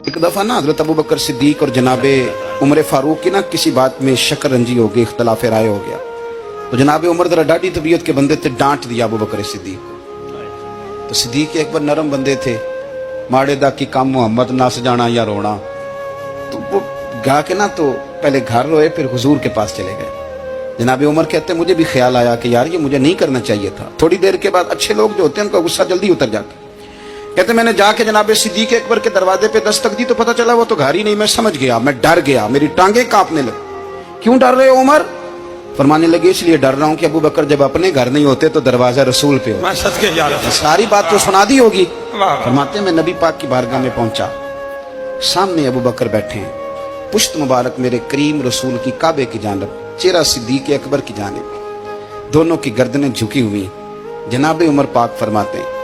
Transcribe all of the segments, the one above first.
एक दफ़ा ना हज़रत अबू बकर सिद्दीक और जनाबे उमर फारूक की ना किसी बात में शकरंजी हो गई, इख्तलाफ राय हो गया। तो जनाबे उमर जरा डाढ़ी तबीयत के बंदे थे, डांट दिया अबू बकर सिद्दीक को। तो सिद्दीक एक बार नरम बंदे थे, माड़े दा की काम मोहम्मद नस जाना या रोना। तो वो गा के ना तो पहले घर रोए, फिर हुजूर के पास चले गए। जनाबे उमर कहते मुझे भी ख्याल आया कि यार ये मुझे नहीं करना चाहिए था। थोड़ी देर के बाद अच्छे लोग जो होते हैं उनका गुस्सा जल्दी उतर जाता है। कहते मैंने जाके जनाबे सिद्दीक अकबर के दरवाजे पे दस्तक दी तो पता चला वो तो घर ही नहीं। मैं समझ गया, मैं डर गया, मेरी टांगे कांपने लगी। क्यों डर रहे हो उमर? फरमाने लगे इसलिए डर रहा हूं कि अबू बकर जब अपने घर नहीं होते तो दरवाजा रसूल पे हो। सारी बात तो सुना दी होगी। फरमाते मैं नबी पाक की बारगाह में पहुंचा, सामने अबू बकर बैठे हैं, पुश्त मुबारक मेरे करीम रसूल की काबे की जानब, चेहरा सिद्दीक अकबर की जानिब, दोनों की गर्दनें झुकी हुई। जनाबे उमर पाक फरमाते हैं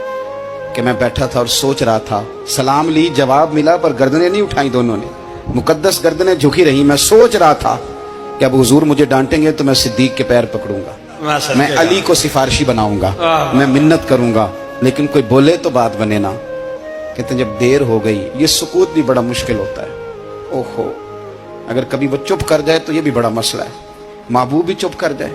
कि मैं बैठा था और सोच रहा था, सलाम ली, जवाब मिला, पर गर्दनें नहीं उठाई दोनों ने, मुकद्दस गर्दनें झुकी रही। मैं सोच रहा था कि अब हुजूर मुझे डांटेंगे तो मैं सिद्दीक के पैर पकड़ूंगा, मैं अली को सिफारिशी बनाऊंगा, मैं मिन्नत करूंगा, लेकिन कोई बोले तो बात बने ना। कहते जब देर हो गई, ये सुकूत भी बड़ा मुश्किल होता है। ओहो, अगर कभी वो चुप कर जाए तो ये भी बड़ा मसला है, महबूब भी चुप कर जाए।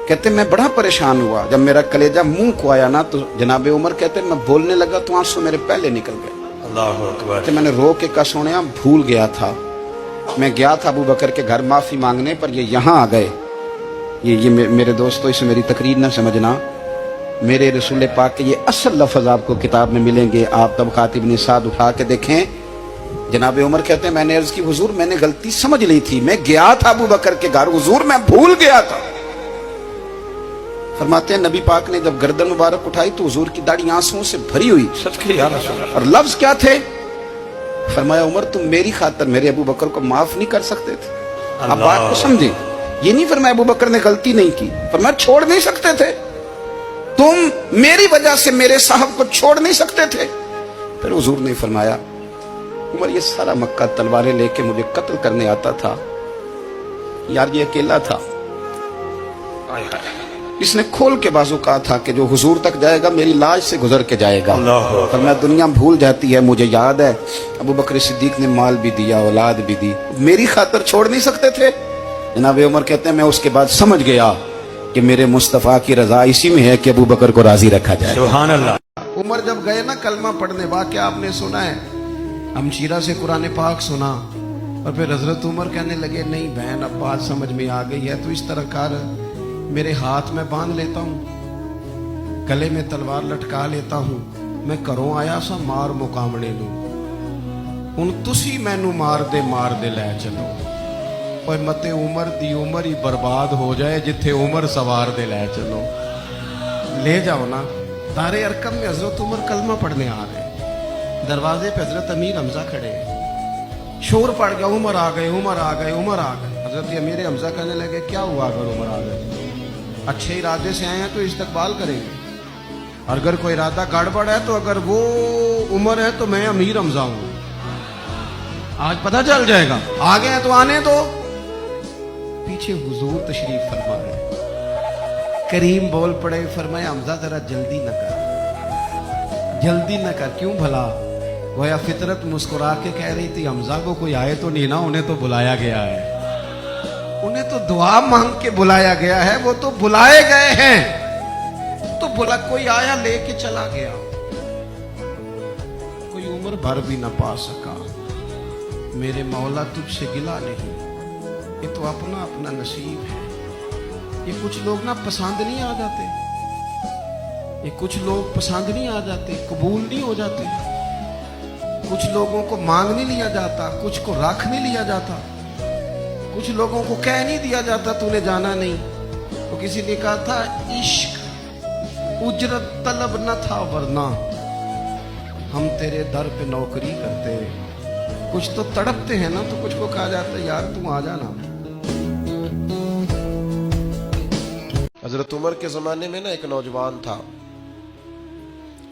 कहते मैं बड़ा परेशान हुआ, जब मेरा कलेजा मुंह को आया ना तो जनाबे उमर कहते मैं बोलने लगा तो आंसू मेरे पहले निकल गए। अल्लाह अकबर। तो मैंने रो के कहा सोनिया भूल गया था, मैं गया था अबू बकर के घर माफी मांगने, पर ये यहाँ आ गए। ये मेरे दोस्तों इसे मेरी तकरीर ना समझना, मेरे रसूल पाक के ये असल लफ्ज आपको किताब में मिलेंगे। आप तब खातिब निसाद उठा के देखें। जनाबे उमर कहते हैं मैंने अर्ज की हुजूर मैंने गलती समझ ली थी, मैं गया था अबू बकर के घर, हुजूर मैं भूल गया था। फरमाते हैं नबी पाक ने जब गर्दन मुबारक उठाई तो हुजूर की दाढ़ी आंसुओं से भरी हुई। और लफ्ज क्या थे? फरमाया उमर तुम मेरी खातर मेरे अबू बकर को माफ नहीं कर सकते थे? आप बात को समझे, ये नहीं फरमाया अबू बकर ने गलती नहीं की, फरमाया छोड़ नहीं सकते थे, तुम मेरी वजह से मेरे साहब को छोड़ नहीं सकते थे। फिर हुजूर ने फरमाया उमर ये सारा मक्का तलवारें लेके मुझे कत्ल करने आता था, यार ये अकेला था, इसने खोल के बाजू कहा था कि जो हुजूर तक जाएगा मेरी लाश से गुजर के जाएगा। पर मैं दुनिया भूल जाती है, मुझे याद है अबू बकर सिद्दीक ने माल भी दिया, औलाद भी दी, मेरी खातर छोड़ नहीं सकते थे। जनाब उमर कहते हैं मैं उसके बाद समझ गया कि मेरे मुस्तफ़ा की रजा इसी में है कि अबू बकर को राजी रखा जाए। सुभान अल्लाह। उमर जब गए ना कलमा पढ़ने, वाक़या आपने सुना है, हमशीरा से कुरान पाक सुना, और फिर हजरत उमर कहने लगे नहीं बहन अब बात समझ में आ गई है, तो इस तरह कर मेरे हाथ में बांध लेता हूं, गले में तलवार लटका लेता हूं, मैं घरों आया सा मार मुकामने नू, हुण तुसी मैनू मार दे लै चलो। ओए मते उमर दी उमर ही बर्बाद हो जाए, जिथे उमर सवार दे लै चलो, ले जाओ ना। दारे अरकम में हजरत उमर कलमा पढ़ने आ गए, दरवाजे पे हजरत अमीर हमजा खड़े, शोर पड़ गया, उमर आ गए, उमर आ गए, उमर आ गए। हजरत अमीर हमजा कहने लगे क्या हुआ अगर उमर आ गए? अच्छे इरादे से आए हैं तो इस्तकबाल करेंगे, और अगर कोई इरादा गड़बड़ है तो अगर वो उमर है तो मैं अमीर हमजा हूं, आज पता चल जाएगा। आ गए हैं तो आने दो। पीछे हुजूर तशरीफ फरमा रहे, करीम बोल पड़े, फरमाया हमजा जरा जल्दी न कर, जल्दी न कर। क्यों भला? गोया फितरत मुस्कुरा के कह रही थी हमजा को कोई आए तो नहीं ना, उन्हें तो बुलाया गया है, उन्हें तो दुआ मांग के बुलाया गया है, वो तो बुलाए गए हैं, तो बुला कोई आया लेके चला गया, कोई उम्र भर भी ना पा सका। मेरे मौला तुझसे गिला नहीं, ये तो अपना अपना नसीब है। ये कुछ लोग ना पसंद नहीं आ जाते, ये कुछ लोग पसंद नहीं आ जाते, कबूल नहीं हो जाते, कुछ लोगों को मांग नहीं लिया जाता, कुछ को रख नहीं लिया जाता, कुछ लोगों को कह नहीं दिया जाता तूने जाना नहीं। तो किसी ने कहा था इश्क उजरत तलब न था, वरना हम तेरे दर पे नौकरी करते। कुछ तो तड़पते हैं ना, तो कुछ को कहा जाता है यार तू आ जाना। हजरत उमर के जमाने में ना एक नौजवान था,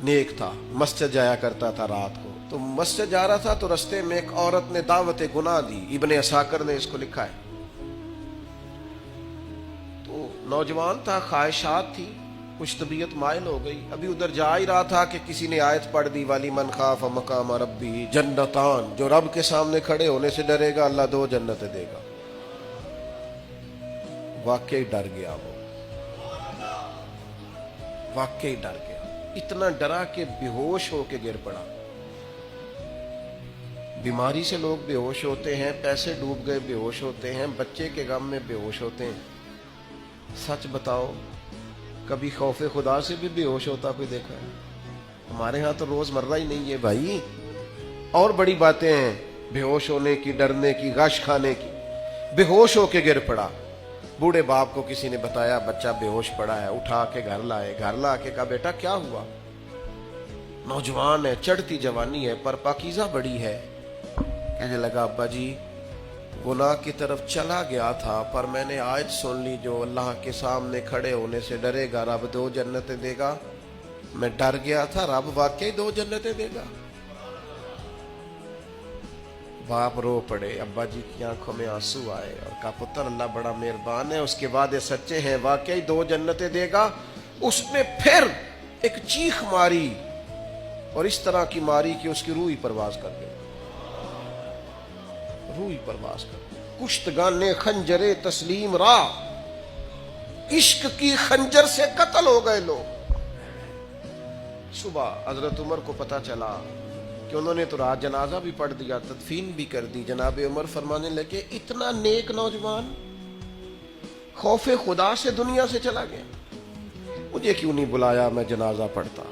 नेक था, मस्जिद जाया करता था रात को। तो मस्जिद जा रहा था तो रास्ते में एक औरत ने दावत गुनाह दी, इब्ने असाकर ने इसको लिखा है। तो नौजवान था, ख्वाहिशात थी, کچھ طبیعت مائل ہو گئی. ابھی ادھر جا ہی رہا تھا کہ کسی نے آیت پڑھ دی والی من خاف مقام ربی جنتان, جو رب کے سامنے کھڑے ہونے سے ڈرے گا اللہ 2 جنتیں دے گا. واقعی ڈر گیا, وہ واقعی ڈر گیا, اتنا ڈرا کہ بے ہوش ہو کے گر پڑا. بیماری سے لوگ بے ہوش ہوتے ہیں, پیسے ڈوب گئے بے ہوش ہوتے ہیں, بچے کے غم میں بے ہوش ہوتے ہیں. سچ بتاؤ کبھی خوف خدا سے بھی بے ہوش ہوتا کوئی دیکھا ہے؟ ہمارے ہاں تو روز مرہ ہی نہیں ہے بھائی. اور بڑی باتیں ہیں بے ہوش ہونے کی, ڈرنے کی, غش کھانے کی. بے ہوش ہو کے گر پڑا. بوڑھے باپ کو کسی نے بتایا بچہ بے ہوش پڑا ہے, اٹھا کے گھر لائے. گھر لا کے کہا بیٹا کیا ہوا؟ نوجوان ہے, چڑھتی جوانی ہے, پر پاکیزہ بڑی ہے. کہنے لگا ابا جی گناہ کی طرف چلا گیا تھا, پر میں نے آیت سن لی جو اللہ کے سامنے کھڑے ہونے سے ڈرے گا رب 2 جنتیں دے گا. میں ڈر گیا تھا, رب واقعی 2 جنتیں دے گا. باپ رو پڑے, ابا جی کی آنکھوں میں آنسو آئے اور کہا پتر اللہ بڑا مہربان ہے, اس کے وعدے سچے ہیں, واقعی 2 جنتیں دے گا. اس نے پھر ایک چیخ ماری اور اس طرح کی ماری کہ اس کی روح ہی پرواز کر گئی. روح ہی پرواز کر گئی. کشتگانے خنجر تسلیم را, عشق کی خنجر سے قتل ہو گئے لوگ. صبح حضرت عمر کو پتا چلا کہ انہوں نے تو رات جنازہ بھی پڑھ دیا, تدفین بھی کر دی. جناب عمر فرمانے لگے اتنا نیک نوجوان خوف خدا سے دنیا سے چلا گیا, مجھے کیوں نہیں بلایا, میں جنازہ پڑھتا.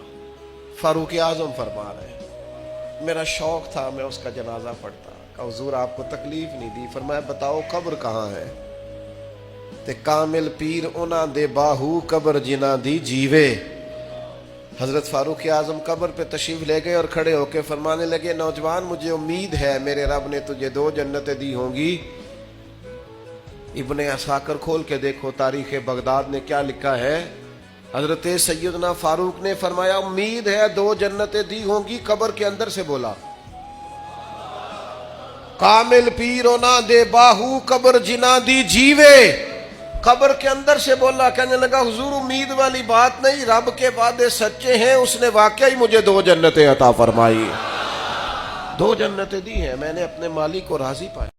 فاروق اعظم فرما رہے میرا شوق تھا میں اس کا جنازہ پڑھتا. کہ حضور آپ کو تکلیف نہیں دی. فرمایا بتاؤ قبر کہاں ہے؟ تے کامل پیر انہاں دے باہو قبر جنہ دی جیوے. حضرت فاروق اعظم قبر پہ تشریف لے گئے اور کھڑے ہو کے فرمانے لگے نوجوان مجھے امید ہے میرے رب نے تجھے 2 جنتیں دی ہوں گی. ابن عساکر کھول کے دیکھو تاریخ بغداد نے کیا لکھا ہے. حضرت سیدنا فاروق نے فرمایا امید ہے 2 جنتیں دی ہوں گی. قبر کے اندر سے بولا کامل پیرو نہ دے باہو قبر جنا دی جیوے. قبر کے اندر سے بولا. کہنے لگا حضور امید والی بات نہیں, رب کے وعدے سچے ہیں, اس نے واقعی مجھے 2 جنتیں عطا فرمائی. 2 جنتیں دی ہیں, میں نے اپنے مالک کو راضی پایا.